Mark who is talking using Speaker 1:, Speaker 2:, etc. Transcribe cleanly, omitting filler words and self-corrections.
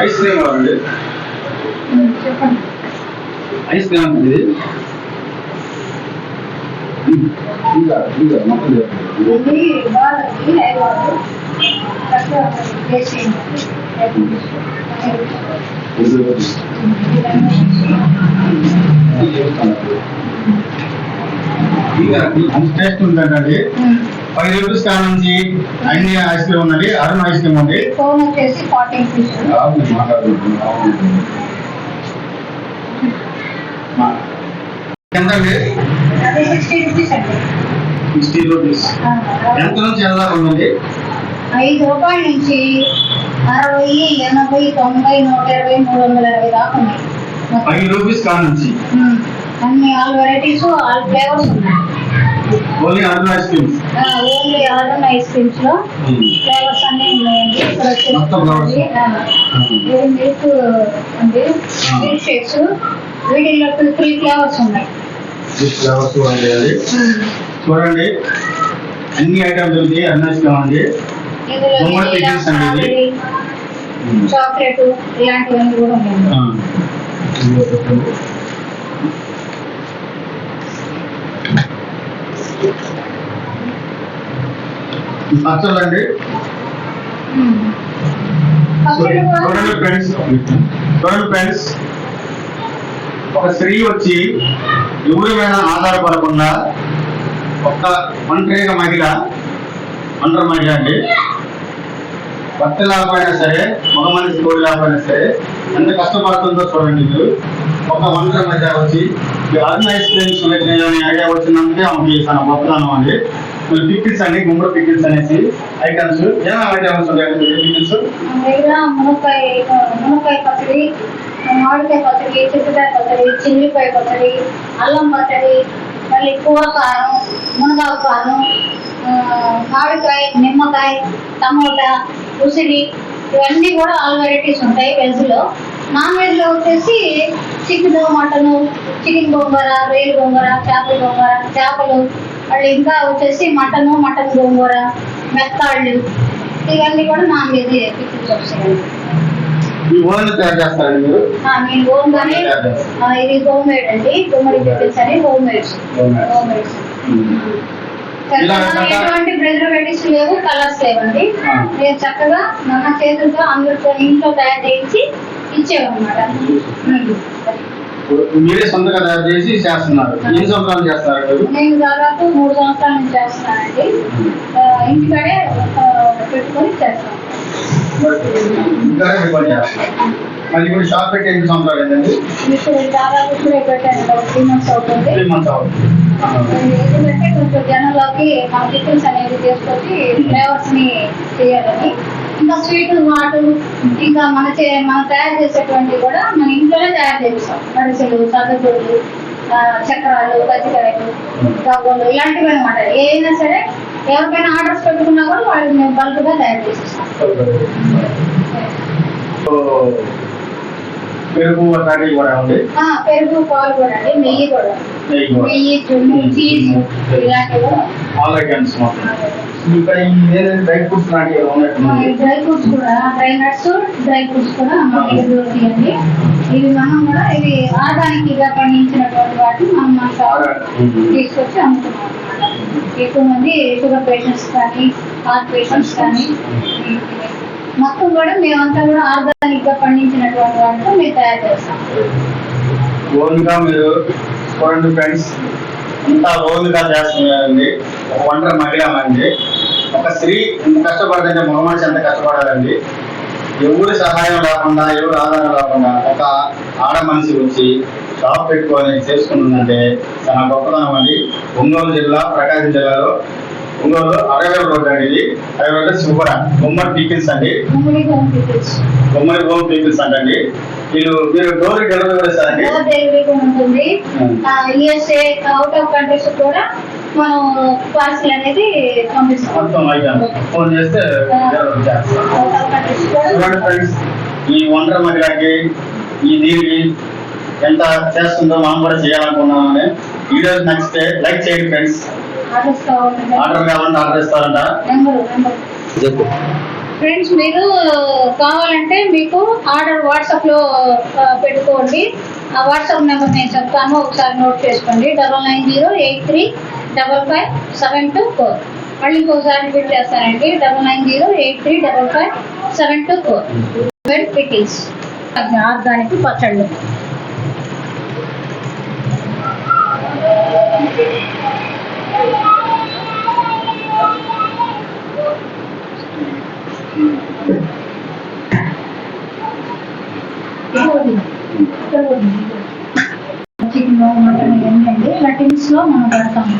Speaker 1: Ice cream కావాలండి. Ice cream ఉంటుంది. Taste ఉందండి. 5 రూపీస్ కాడ నుంచి అన్ని ఐస్ క్రీమ్ ఉన్నది. అరుణ్ ఐస్ క్రీమ్ ఉంది. ఎంతండి? 60 రూపీస్. ఎంత నుంచి ఎంత ఉందండి?
Speaker 2: 5 రూపాయల నుంచి 60, 80, 90, 120, 320 దాకా ఉన్నాయి.
Speaker 1: 5 రూపీస్ కాడ నుంచి
Speaker 2: అన్ని ఆల్ వెరైటీస్, ఆల్ ఫ్లేవర్స్ ఉన్నాయి.
Speaker 1: Only Arun ice creams.
Speaker 2: Only Arun ice creams లో ఫ్లేవర్స్ అన్ని ఉన్నాయండి. ఇక్కడ వచ్చేసి మిల్క్ అంటే మిల్క్ షేక్స్, వీటిల్లో 3 ఫ్లేవర్స్ ఉన్నాయి.
Speaker 1: చూడండి, అన్ని ఐటమ్స్ దొరికి అరుణ్ ఐస్ క్రీమ్ అండి.
Speaker 2: చాక్లెట్ ఇలాంటివన్నీ కూడా ఉన్నాయి.
Speaker 1: పచ్చళ్ళండి. చూడండి ఫ్రెండ్స్, ఒక స్త్రీ వచ్చి ఎవరి మీద ఆధారపడకుండా ఒక ఒంటరి మహిళ అండి, భర్త లేకపోయినా సరే, మగ మనిషి తోడు లేకపోయినా సరే ఎంత కష్టపడుతుందో చూడండి. మీరు ఒక ఒంటరి మహిళ వచ్చి అరుణ్ ఐస్ క్రీమ్స్ ఐడియా వచ్చినందుకే ఆమెకి చాలా గొప్పదనం అండి. పికిల్స్ అండి, గుమ్మడి పికిల్స్ అనేసి ఐటమ్స్. ఏమైనా ఐటమ్స్ ఉంటాయండి పికిల్స్?
Speaker 2: మునక్కాయ పచ్చడి, మామిడికాయ పచ్చడి, చింతకాయ పచ్చడి, చిల్లిపాయ పచ్చడి, అల్లం పచ్చడి, మళ్ళీ కూర కారం, మునగాకు కారం, మామిడికాయ, నిమ్మకాయ, టమోటా, ఉసిరి, ఇవన్నీ కూడా ఆల్ వెరైటీస్ ఉంటాయి వెజ్ లో. నాన్ వెజ్ లో వచ్చేసి చికెన్, మటన్, చికెన్ గోంగూర, రొయ్యలు గోంగూర, చేపల గోంగూర, చేపలు, మళ్ళీ ఇంకా వచ్చేసి మటన్ గోంగూర, మెత్తాళ్ళు, ఇవన్నీ కూడా నాన్ వెజ్ పికిల్స్ వస్తాయండి.
Speaker 1: నేను ఓన్ గానే,
Speaker 2: ఇది హోమ్ మేడ్ అండి. గుమ్మడి పికిల్స్ అని హోమ్ మేడ్స్. ఎటువంటి ప్రిజర్వేటివ్స్ లేవు, కలర్స్ లేవండి. నేను చక్కగా మన చేతులతో అందరితో ఇంట్లో తయారు చేయించి ఇచ్చేవన్నమాట.
Speaker 1: మీరే సొంతంగా తయారు చేసి చేస్తున్నారు. ఎన్ని సంవత్సరాలు చేస్తారు?
Speaker 2: నేను దాదాపు 3 సంవత్సరాల నుంచి చేస్తున్నానండి. ఇంటికాడే పెట్టుకొని చేస్తాను.
Speaker 1: మళ్ళీ ఇప్పుడు షాప్ పెట్టి ఎన్ని సంవత్సరాలు అయిందండి?
Speaker 2: ఇప్పుడు దాదాపు ఇప్పుడే పెట్టాను, 3 months అవుతుంది. ఎందుకంటే కొంచెం జనంలోకి మన పికిల్స్ అనేది చేసుకొచ్చి ఫ్లేవర్స్ ని చేయాలని. ఇంకా స్వీట్, హాట్, ఇంకా మనం తయారు చేసేటువంటి కూడా మన ఇంట్లోనే తయారు చేస్తాం. అరిసెలు, సద్దపూలు, చక్రాలు, కజ్జికాయలు, గవ్వలు, ఇలాంటివి అనమాట. ఏదైనా సరే ఎవరికైనా ఆర్డర్స్ పెట్టుకున్నా కూడా వాళ్ళు మేము బల్క్ గా తయారు చేసేస్తాం.
Speaker 1: పెరుగు కూడా ఉంది.
Speaker 2: పెరుగు, పాలు కూడా అండి, నెయ్యి కూడా, నెయ్యి, జున్ను, చీజ్, ఇలాంటివి కూడా.
Speaker 1: డ్రై ఫ్రూట్స్
Speaker 2: డ్రై ఫ్రూట్స్ కూడా, డ్రై నట్స్, డ్రై ఫ్రూట్స్ కూడా మన దగ్గర దొరుకుతాయండి. ఇవి మనం కూడా ఇవి ఆర్గానిక్ గా పండించినటువంటి వాటిని మనం తీసుకొచ్చి అమ్ముతున్నాం అన్నమాట. ఎక్కువ మంది షుగర్ పేషెంట్స్ కానీ, హార్ట్ పేషెంట్స్ కానీ, మొత్తం కూడా మేమంతా కూడా ఆర్గానిక్ గా పండించినటువంటి వాటితో మేము తయారు చేస్తాం.
Speaker 1: ఓన్గా మీరు చూడండి ఫ్రెండ్స్, ఇంత ఓన్గా చేస్తున్నారండి. ఒక ఒంటరి మహిళ అండి, ఒక స్త్రీ ఎంత కష్టపడుతుంటే మగ మనిషి ఎంత కష్టపడాలండి. ఎవరి సహాయం లేకుండా, ఎవరు ఆధారం లేకుండా ఒక ఆడ మనిషి వచ్చి షాప్ పెట్టుకొని చేసుకుంటుందంటే చాలా గొప్పతనం అండి. ఒంగోలు జిల్లా, ప్రకాశం జిల్లాలో ఒంగోలు 60 రోడ్ అండి. ఇది 60 రోడ్ సూపర్ గుమ్మడి పికిల్స్ అండి. గుమ్మడి హోమ్ పికిల్స్ అంటండి. మీరు డోర్ డెలివరీ కూడా ఇస్తారండి?
Speaker 2: డోర్ డెలివరీ కూడా ఉంటుంది. USA, అవుట్ ఆఫ్ కంట్రీస్ కూడా మనం పార్సల్ అనేది పంపిస్తాం.
Speaker 1: ఫోన్ చేస్తే ఈ ఒంటరి మహిళకి ఈ దీనికి ఎంత చేస్తుందో మనం కూడా చేయాలనుకున్నామని. వీడియో నచ్చితే లైక్ చేయండి ఫ్రెండ్స్. ఆర్డర్ కావాలంటే ఆర్డర్ ఇస్తారంట.
Speaker 2: ఫ్రెండ్స్ మీరు కావాలంటే మీకు ఆర్డర్ వాట్సాప్లో పెట్టుకోండి. ఆ వాట్సాప్ నెంబర్ నేను చెప్తాను, ఒకసారి నోట్ చేసుకోండి. 9908355724. మళ్ళీ ఇంకొకసారి రిపీట్ చేస్తానండి, 9908355724. పికిల్స్ ఆర్గానిక్ పచ్చళ్ళు. చికెన్ మటన్ ఇవన్నీ అండి ఇలా టిన్స్ లో మనం పెడతాము.